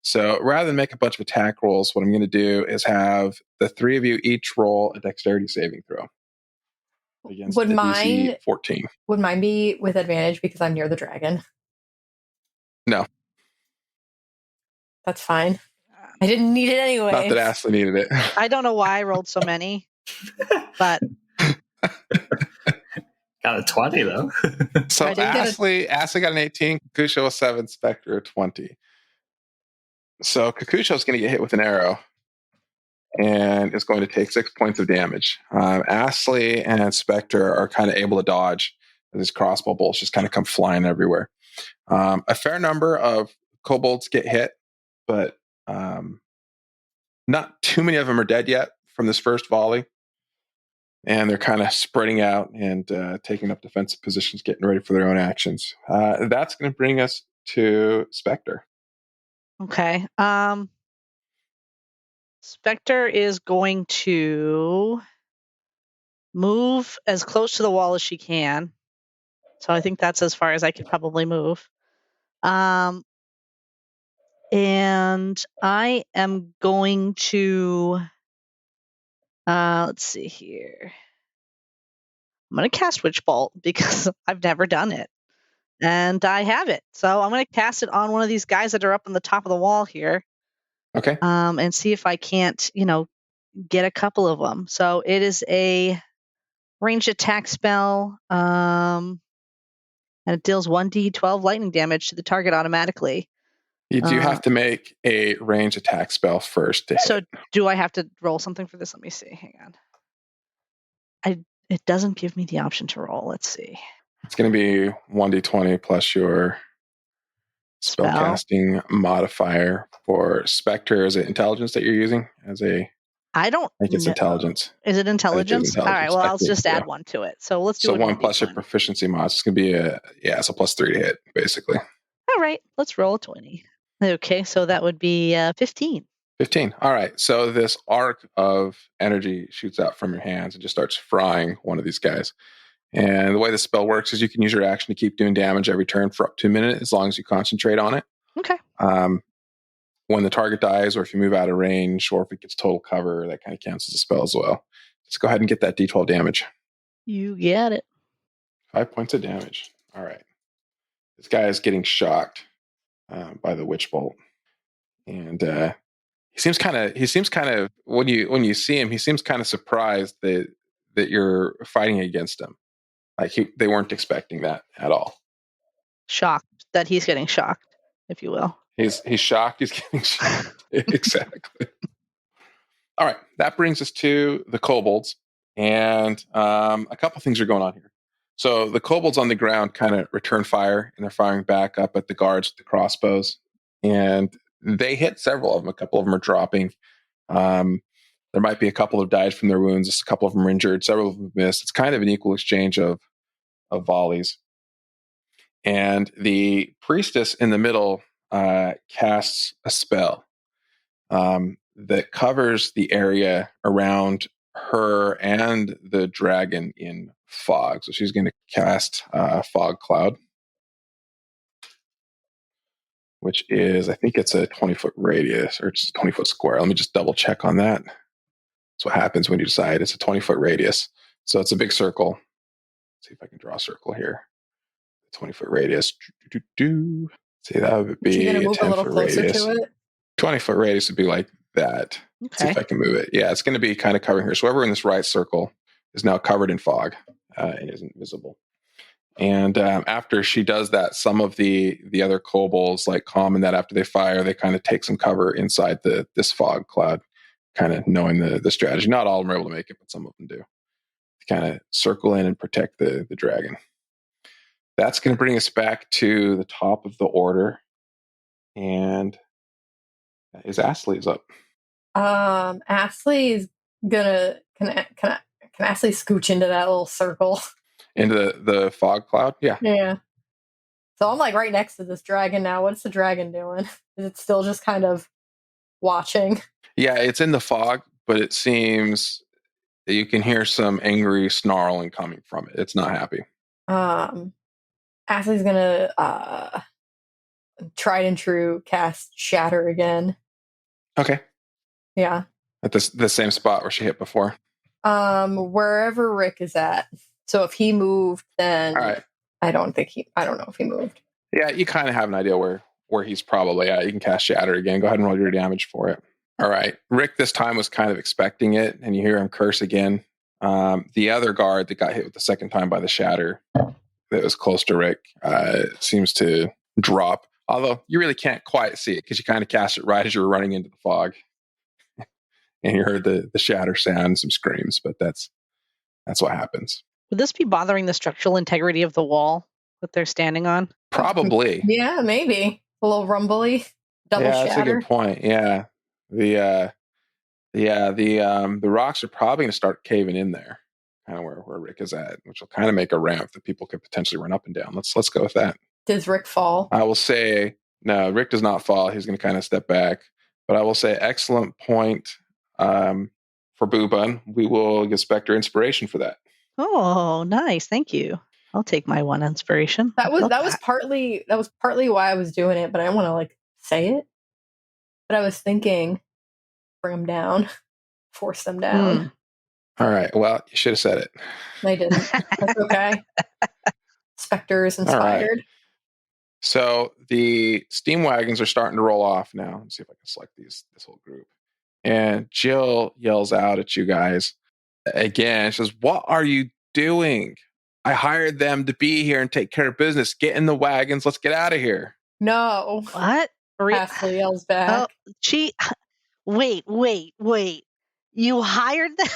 So rather than make a bunch of attack rolls, what I'm going to do is have the 3 of you each roll a dexterity saving throw. Would mine 14? Would mine be with advantage because I'm near the dragon? No. That's fine. I didn't need it anyway. Not that Astley needed it. I don't know why I rolled so many, but got a 20 though. So Astley got an 18, Kokusho a 7, Spectre a 20. So Kokusho's going to get hit with an arrow and is going to take 6 points of damage. Astley and Spectre are kind of able to dodge. These crossbow bolts just kind of come flying everywhere. A fair number of kobolds get hit, but not too many of them are dead yet from this first volley. And they're kind of spreading out and taking up defensive positions, getting ready for their own actions. That's going to bring us to Spectre. Okay. Spectre is going to move as close to the wall as she can So I think that's as far as I could probably move. And I am going to, let's see here. I'm going to cast Witch Bolt because I've never done it. And I have it. So I'm going to cast it on one of these guys that are up on the top of the wall here. Okay. And see if I can't, get a couple of them. So it is a ranged attack spell. And it deals 1d12 lightning damage to the target automatically. You do have to make a range attack spell first to hit. So do I have to roll something for this? Let me see. Hang on. It doesn't give me the option to roll. Let's see. It's going to be 1d20 plus your spellcasting modifier. For Spectre. Is it intelligence that you're using as a? I don't think it's know. intelligence. Is it intelligence? All right. Well, I'll just add one to it. So let's do so 1 plus your proficiency mod. It's going to be it's a +3 to hit, basically. All right. Let's roll a 20. Okay. So that would be 15. 15. All right. So this arc of energy shoots out from your hands and just starts frying one of these guys. And the way the spell works is you can use your action to keep doing damage every turn for up to a minute as long as you concentrate on it. Okay. When the target dies, or if you move out of range, or if it gets total cover, that kind of cancels the spell as well. Let's go ahead and get that d12 damage. You get it. 5 points of damage. All right. This guy is getting shocked by the witch bolt. And he seems kind of when you see him, he seems kind of surprised that you're fighting against him. Like they weren't expecting that at all. Shocked that he's getting shocked, if you will. He's shocked. He's getting shocked. Exactly. All right, that brings us to the kobolds, and a couple things are going on here. So the kobolds on the ground kind of return fire, and they're firing back up at the guards with the crossbows, and they hit several of them. A couple of them are dropping. There might be a couple who died from their wounds. Just a couple of them are injured. Several of them missed. It's kind of an equal exchange of volleys. And the priestess in the middle casts a spell that covers the area around her and the dragon in fog. So she's going to cast Fog Cloud, which is, I think it's a 20-foot radius, or it's a 20-foot square. Let me just double check on that. That's what happens when you decide it's a 20-foot radius. So it's a big circle. Let's see if I can draw a circle here. 20-foot radius. See, that would be a 10-foot radius. To it? 20-foot radius would be like that. Okay. See if I can move it. Yeah, it's going to be kind of covering her. So whoever in this right circle is now covered in fog and isn't visible. And after she does that, some of the other kobolds, like comment that after they fire, they kind of take some cover inside this fog cloud, kind of knowing the strategy. Not all of them are able to make it, but some of them do. Kind of circle in and protect the dragon. That's going to bring us back to the top of the order, and is Astley's up. Astley is gonna can Astley scooch into that little circle? Into the fog cloud? Yeah. Yeah. So I'm like right next to this dragon now. What's the dragon doing? Is it still just kind of watching? Yeah, it's in the fog, but it seems that you can hear some angry snarling coming from it. It's not happy. Ashley's gonna tried and true cast Shatter again. Okay. Yeah. At the same spot where she hit before. Wherever Rick is at. So if he moved, then all right. I don't know if he moved. Yeah, you kind of have an idea where he's probably at. You can cast Shatter again. Go ahead and roll your damage for it. All right. Rick this time was kind of expecting it, and you hear him curse again. The other guard that got hit with the second time by the Shatter that was close to Rick seems to drop. Although you really can't quite see it because you kind of cast it right as you were running into the fog. And you heard the Shatter sound and some screams, but that's what happens. Would this be bothering the structural integrity of the wall that they're standing on? Probably. Yeah, maybe. A little rumbly. Double shatter. That's a good point. Yeah. The rocks are probably going to start caving in there, kind of where Rick is at, which will kind of make a ramp that people could potentially run up and down. Let's go with that. Does Rick fall? I will say, no, Rick does not fall. He's going to kind of step back. But I will say, excellent point for Boobun. We will give Spectre inspiration for that. Oh, nice. Thank you. I'll take my one inspiration. That was partly why I was doing it, but I didn't want to like say it. But I was thinking, bring them down, force them down. All right. Well, you should have said it. I didn't. That's okay. Spectre is inspired. All right. So the steam wagons are starting to roll off now. Let's see if I can select this whole group. And Jill yells out at you guys again. She says, "What are you doing? I hired them to be here and take care of business. Get in the wagons. Let's get out of here." No. What? Astley yells back. Wait. You hired them?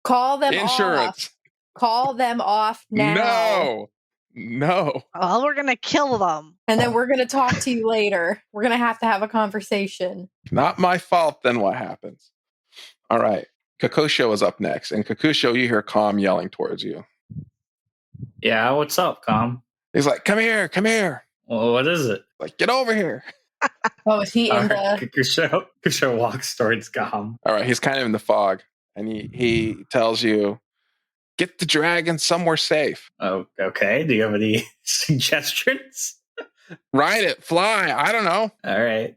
Call them Insurance. off. Call them off now. No. Oh, we're going to kill them. And then we're going to talk to you later. We're going to have a conversation. Not my fault, then what happens? All right. Kokusho is up next. And Kokusho, you hear Calm yelling towards you. Yeah, what's up, Calm? He's like, come here. Well, what is it? Like, get over here. Oh, is he in Kokusho walks towards Calm. All right. He's kind of in the fog. And he tells you, get the dragon somewhere safe. Oh, okay. Do you have any suggestions? Ride it, fly. I don't know. All right.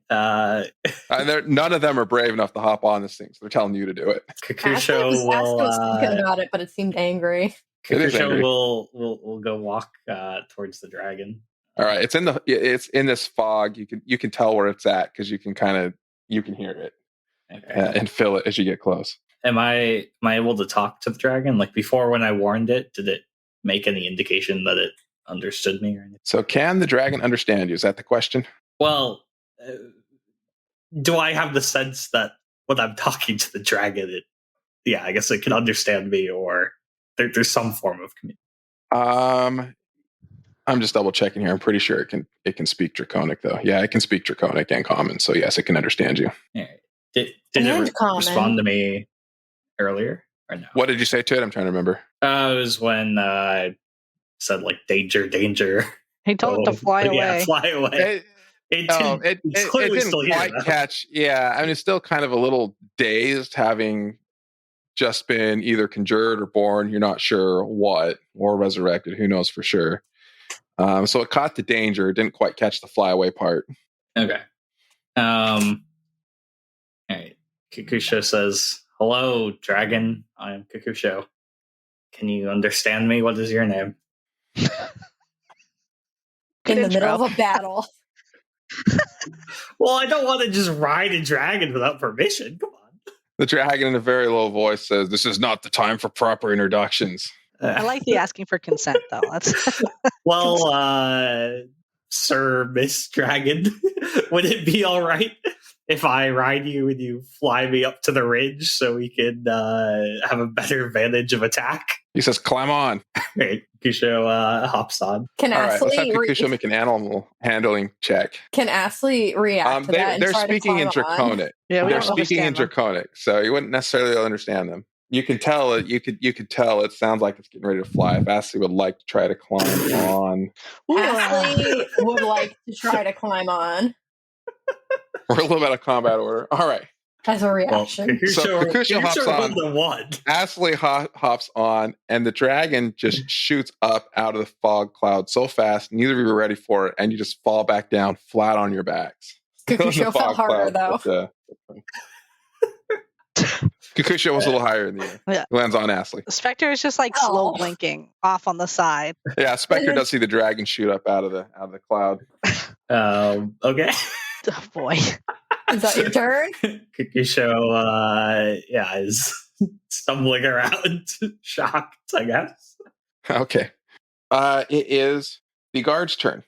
None of them are brave enough to hop on this thing, so they're telling you to do it. Kokusho was thinking about it, but it seemed angry. Kokusho will go walk towards the dragon. All right, it's in this fog. You can tell where it's at because you can hear it and feel it as you get close. Am I able to talk to the dragon? Like before, when I warned it, did it make any indication that it understood me or anything? So, can the dragon understand you? Is that the question? Well, do I have the sense that when I'm talking to the dragon, I guess it can understand me, or there's some form of communication? I'm just double checking here. I'm pretty sure it can speak Draconic though. Yeah, it can speak Draconic and Common. So yes, it can understand you. Right. Did it respond to me earlier or no? What did you say to it? I'm trying to remember. It was when I said like danger. He told it to fly away. Yeah, fly away. It didn't quite catch. Yeah, I mean, it's still kind of a little dazed, having just been either conjured or born. You're not sure what, or resurrected. Who knows for sure? So it caught the danger. It didn't quite catch the fly away part. Okay. All right. Kokusho says, "Hello, dragon. I am Kokusho. Can you understand me? What is your name?" In the middle of a battle. Well, I don't want to just ride a dragon without permission. Come on. The dragon, in a very low voice, says, "This is not the time for proper introductions." I like the asking for consent, though. That's well, Sir Miss Dragon, would it be all right if I ride you and you fly me up to the ridge so we can have a better vantage of attack? He says, "Climb on." Right. Kokusho hops on. Can Astley let's have Kokusho make an animal handling check. Can Astley react to that? They're speaking in Draconic. Yeah, they're speaking in Draconic, so you wouldn't necessarily understand them. You can tell it. You could tell it sounds like it's getting ready to fly. If Astley would like to try to climb on, Astley would like to try to climb on. We're a little bit of combat order. All right. As a reaction. So Kokusho hops on. The one. Astley hops on, and the dragon just shoots up out of the fog cloud so fast, neither of you are ready for it, and you just fall back down flat on your backs. Kokusho fell harder, though. Kokusho was a little higher in the air. Yeah. He lands on Astley. Spectre is just like slow blinking off on the side. Yeah, Spectre does see the dragon shoot up out of the cloud. Okay. Oh boy. Is that your turn? Kokusho, is stumbling around, shocked, I guess. Okay. It is the guards' turn.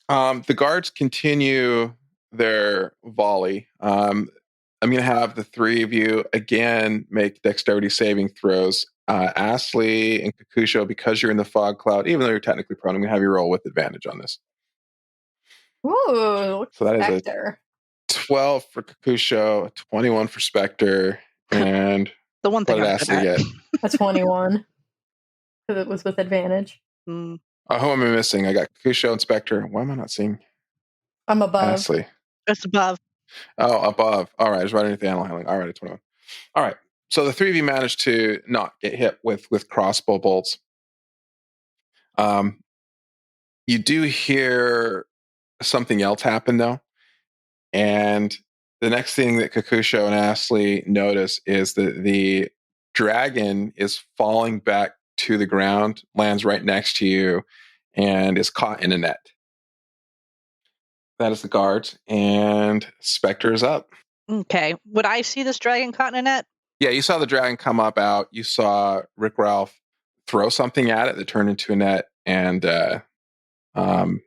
The guards continue their volley. I'm going to have the three of you again make dexterity saving throws. Astley and Kokusho, because you're in the fog cloud, even though you're technically prone, I'm going to have you roll with advantage on this. Ooh, so that is Spectre. a 12 for Kokusho, a 21 for Spectre, and the one thing what did Astley get? A 21. Because it was with advantage. Oh, who am I missing? I got Kokusho and Spectre. Why am I not seeing? I'm above. Astley. It's above. Oh, above. All right, I was right underneath the animal handling. All right, 21. All right. So the three of you managed to not get hit with crossbow bolts. You do hear something else happen, though. And the next thing that Kokusho and Astley notice is that the dragon is falling back to the ground, lands right next to you, and is caught in a net. That is the guards, and Spectre is up. Okay. Would I see this dragon caught in a net? Yeah, you saw the dragon come up out. You saw Rick Ralph throw something at it that turned into a net, and let me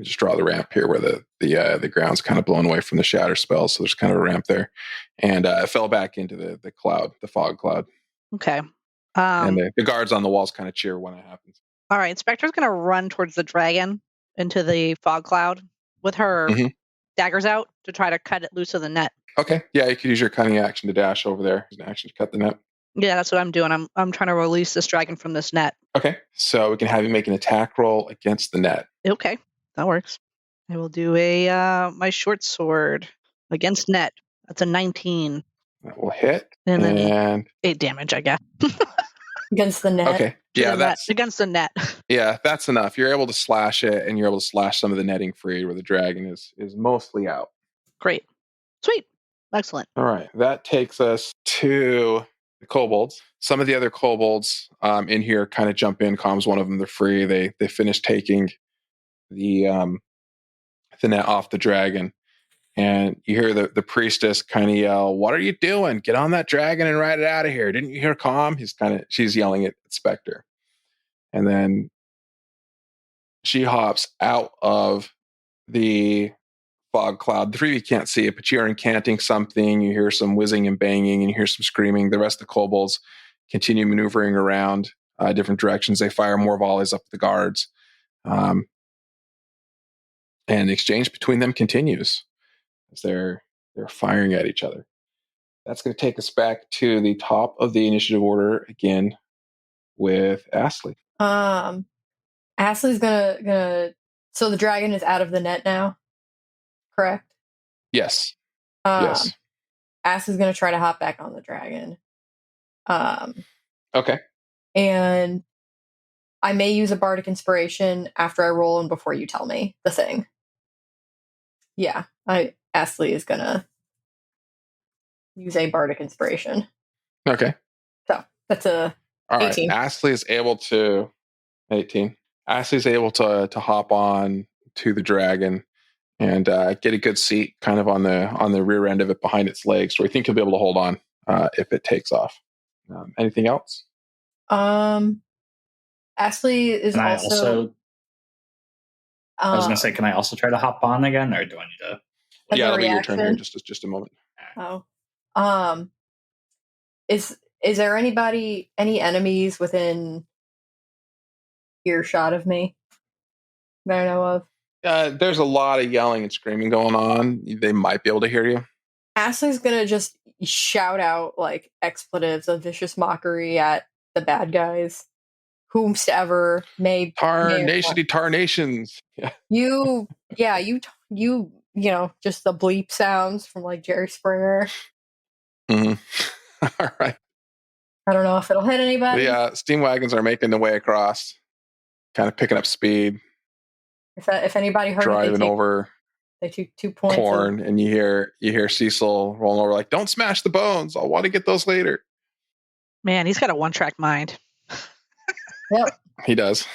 just draw the ramp here where the ground's kind of blown away from the shatter spell, so there's kind of a ramp there, and it fell back into the cloud, the fog cloud. Okay. And the guards on the walls kind of cheer when it happens. All right. Spectre's going to run towards the dragon into the fog cloud with her daggers out to try to cut it loose of the net. Okay. Yeah, you could use your cunning action to dash over there. There's an action to cut the net. Yeah, that's what I'm doing. I'm trying to release this dragon from this net. Okay. So we can have you make an attack roll against the net. Okay. That works. I will do a my short sword against net. That's a 19. That will hit. And then 8 damage, I guess. Against the net. Okay. Yeah, that's against the net. Yeah, that's enough. You're able to slash it, and you're able to slash some of the netting free where the dragon is mostly out. Great. Sweet. Excellent. All right. That takes us to the kobolds. Some of the other kobolds in here kind of jump in. Calms one of them. They're free. They finish taking the net off the dragon. And you hear the priestess kind of yell, "What are you doing? Get on that dragon and ride it out of here. Didn't you hear Calm?" She's yelling at Spectre. And then she hops out of the fog cloud. The three of you can't see it, but you're incanting something. You hear some whizzing and banging, and you hear some screaming. The rest of the kobolds continue maneuvering around different directions. They fire more volleys up at the guards. And the exchange between them continues as they're firing at each other. That's going to take us back to the top of the initiative order again with Astley. Astley's gonna. So the dragon is out of the net now, correct? Yes. Yes. Astley's gonna try to hop back on the dragon. Okay. And I may use a bardic inspiration after I roll and before you tell me the thing. Yeah, Astley is gonna use a bardic inspiration. Okay. So that's a 18. Right. Astley is able to 18. Astley's able to hop on to the dragon and get a good seat kind of on the rear end of it behind its legs, so we think he'll be able to hold on if it takes off. Anything else? Astley is Can also I was going to say, can I also try to hop on again, or do I need to? Yeah, it'll be your turn here. Just a moment. Oh, is there any enemies within earshot of me that I know of? There's a lot of yelling and screaming going on. They might be able to hear you. Ashley's gonna just shout out like expletives of vicious mockery at the bad guys, whomsoever may. Tarnations. Yeah. You know, just the bleep sounds from like Jerry Springer. Mm-hmm. All right. I don't know if it'll hit anybody. The steam wagons are making their way across, kind of picking up speed. If anybody heard driving over, they took 2 points. Corn, and you hear Cecil rolling over like, "Don't smash the bones. I'll want to get those later." Man, he's got a one-track mind. Yep, he does.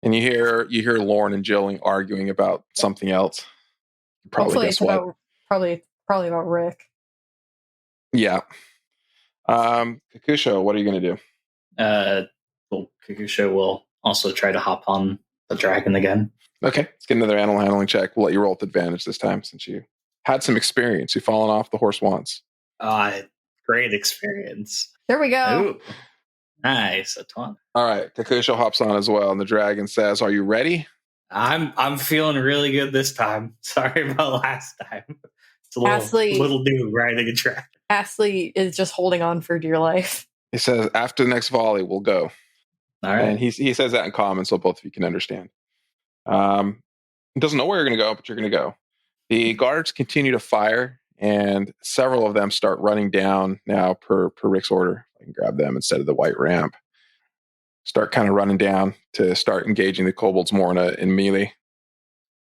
And you hear Lauren and Jill arguing about something else. Hopefully it's about probably about Rick. Yeah. Kokusho, what are you going to do? Well, Kokusho will also try to hop on the dragon again. Okay, let's get another animal handling check. We'll let you roll with advantage this time since you had some experience. You've fallen off the horse once. Great experience. There we go. Ooh. Nice, a 20. All right, Kokusho hops on as well, and the dragon says, "Are you ready?" I'm feeling really good this time. Sorry about last time. It's a little new riding a dragon. Astley is just holding on for dear life. He says, "After the next volley, we'll go." All right. And he says that in common, so both of you can understand. He doesn't know where you're going to go, but you're going to go. The guards continue to fire, and several of them start running down now per Rick's order. I can grab them instead of the white ramp. start kind of running down to start engaging the kobolds more in melee.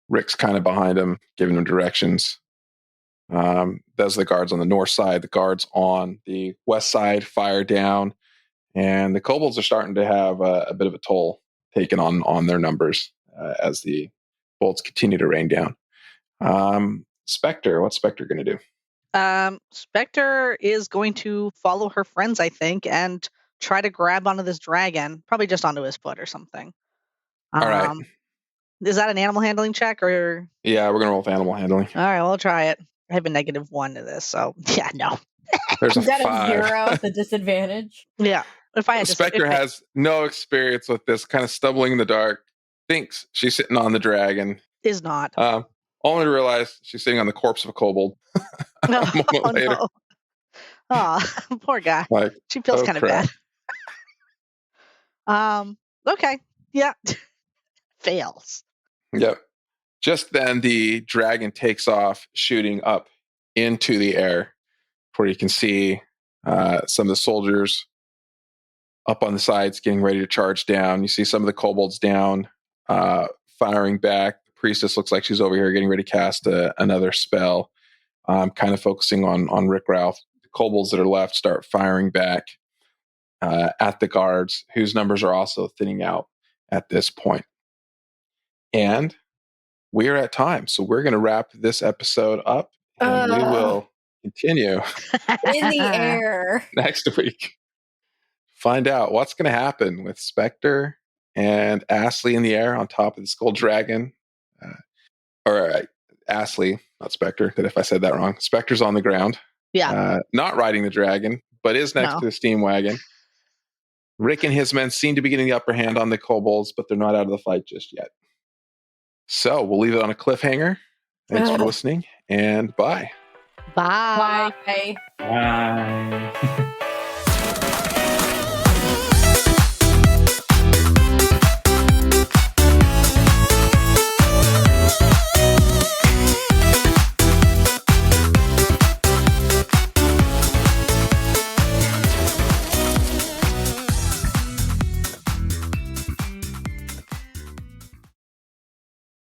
Rick's kind of behind him, giving them directions. Those are the guards on the north side. The guards on the west side fire down, and the kobolds are starting to have a bit of a toll taken on their numbers as the bolts continue to rain down. Spectre, what's Spectre going to do? Spectre is going to follow her friends, I think, and try to grab onto this dragon, probably just onto his foot or something. All right. Is that an animal handling check or? Yeah, we're going to roll with animal handling. All right, we'll try it. I have a -1 to this, so yeah, no. There's a Is that 5. a 0 at the disadvantage? Yeah. If I had Spectre has no experience with this, kind of stumbling in the dark, thinks she's sitting on the dragon. Is not. Only to realize she's sitting on the corpse of a kobold. A moment later. No. Oh, poor guy. Like, She feels kind of crap. bad. Okay. Yeah. Fails. Yep. Just then the dragon takes off, shooting up into the air, where you can see some of the soldiers up on the sides getting ready to charge down. You see some of the kobolds down, firing back. The priestess looks like she's over here getting ready to cast another spell, kind of focusing on Rick Ralph. The kobolds that are left start firing back at the guards, whose numbers are also thinning out at this point. And we're at time, so we're going to wrap this episode up, and we will continue In the air. next week. Find out what's going to happen with Spectre and Astley in the air on top of the skull dragon. Astley, not Spectre, that if I said that wrong. Spectre's on the ground. Yeah. Not riding the dragon, but is next to the steam wagon. Rick and his men seem to be getting the upper hand on the kobolds, but they're not out of the fight just yet. So we'll leave it on a cliffhanger. Thanks for listening, and bye. Bye. Bye. Bye.